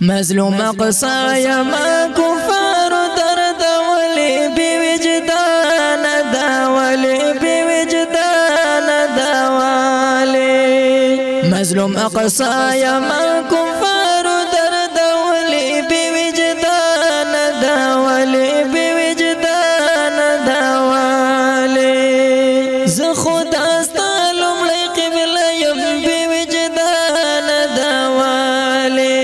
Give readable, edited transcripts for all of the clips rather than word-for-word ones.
مظلوم اقصا یما کفار درد ولی بوجدان دا ولی بوجدان دا ولی مظلوم اقصا یما کفار درد ولی بوجدان دا ولی بوجدان دا ولی ز خود استالم لی قبل یم بوجدان دا ولی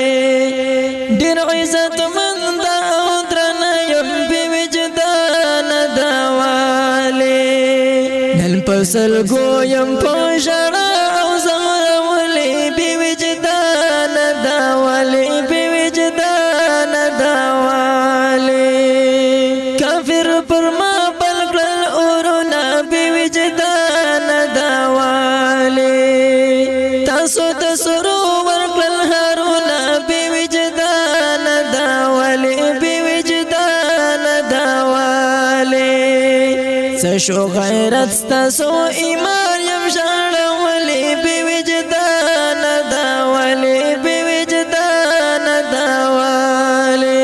دیر عزت من دا ادرنا یم بوجدان دا ولی نل پسل گویم پوشرا او زغر ولی بوجدان دا ولی بوجدان دا ولی کافر پر ما بلگل اورونا بوجدان دا ولی تاسو تسرو ورگل هارونا بوجدان دا ولی بوجدان دا ولی سشو غیرت ستاسو ایمان یم شاڑ ولی بوجدان دا ولی بوجدان دا ولی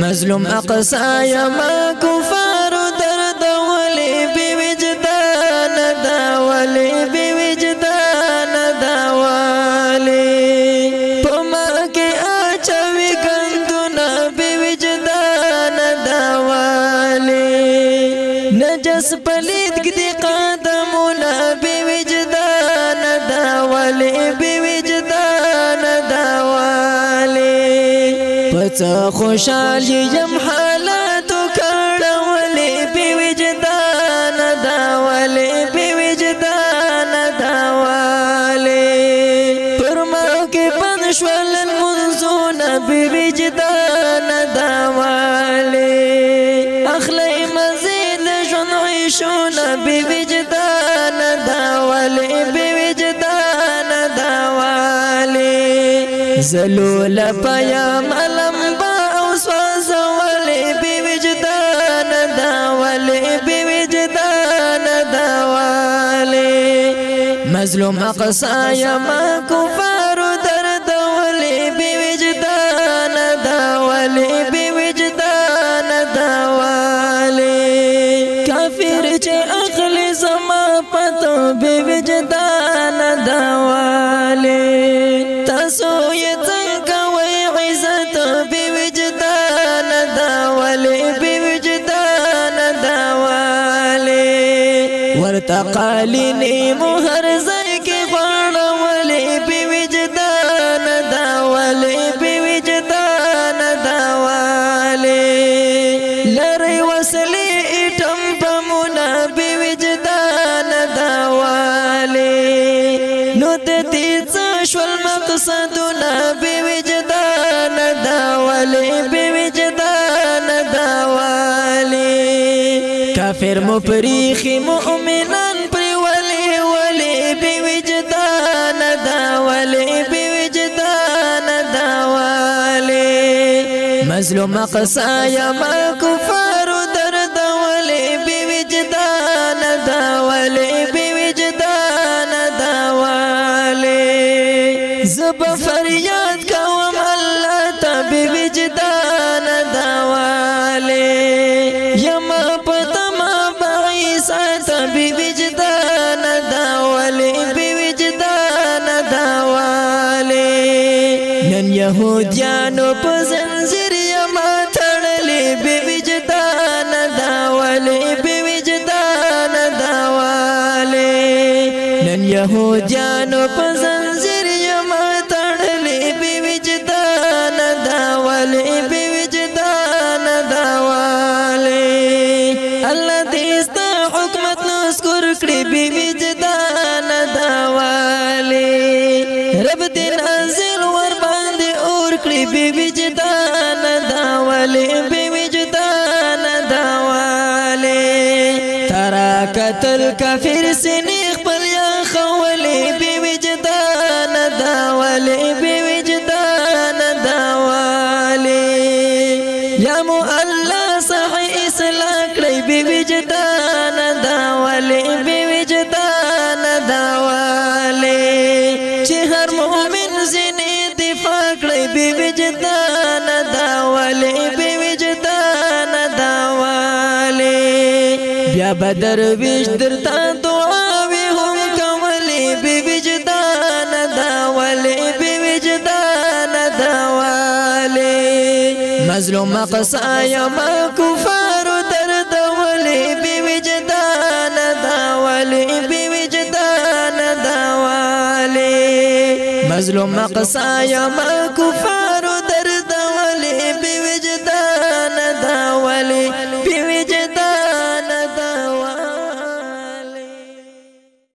مظلوم اقصا یما کفار درد ولی بوجدان دا ولی بوجدان دا ولی پما کے آچوی گندونا بوجدان دا ولی نجس پلید گدی قدمونا بوجدان دا ولی بوجدان دا ولی پتا خوشحال یم حالاتو کڑا ولی بوجدان دا ولی بوجدان دا ولی پرما کے پنشوال المنزونا بوجدان دا ولی اخلی مزید جن عیشونا بوجدان دا ولی بوجدان دا ولی زلول پیام علمبا او سواز ولی بوجدان دا ولی بوجدان دا ولی مظلوم اقصا یما کفار درد ولی بوجدان دا ولی بوجدان دا ولی کافر چه اخلی زما پتو بوجدان دا ولی تاسو یتنگ وی عزت بوجدان دا ولی بوجدان دا ولی ورتقالینی مهر زی کی خوڑ ولی بوجدان دا ولی بوجدان دا ولی لری وصلی ایٹم پمونا بوجدان دا ولی نو دتیز شول مقصدنا بوجدان دا ولی بوجدان دا ولی کافر مپریخی مؤمنان پری ولی ولی بوجدان دا ولی بوجدان دا ولی مظلوم اقصا یما کفار درد ولی بوجدان دا ولی بوجدان دا ولی زب فریاد کوم اللہ تا بوجدان دا ولی یما پتما بعیسا تا بوجدان دا ولی بوجدان دا ولی نن یهودیانو پزنزیر یما تڑلی بوجدان دا ولی بوجدان دا ولی نن یهودیانو پزنزیر یما تڑلی بوجدان دا ولی بوجدان دا ولی اللہ دیستا حکمت نسکر کری بوجدان دا ولی رب دی نازل ور باندې اور کړی بوجدان دا ولی بوجدان دا ولی ترا قتل کافر سنیخ پر یا خولی بوجدان دا ولی بوجدان دا ولی یا مو اللہ صحیح اصلاح کړی بوجدان دا ولی بوجدان دا ولی چې هر مؤمن زنی دفاع کړی بوجدان وجدان داولی بی وجدان داولی بیا بدر ویش درتا دعاوی هم کولی بی وجدان داولی بی وجدان داولی مظلوم قصایا ما کفار درد ولی بی وجدان داولی بی وجدان داولی مظلوم قصایا ما کفار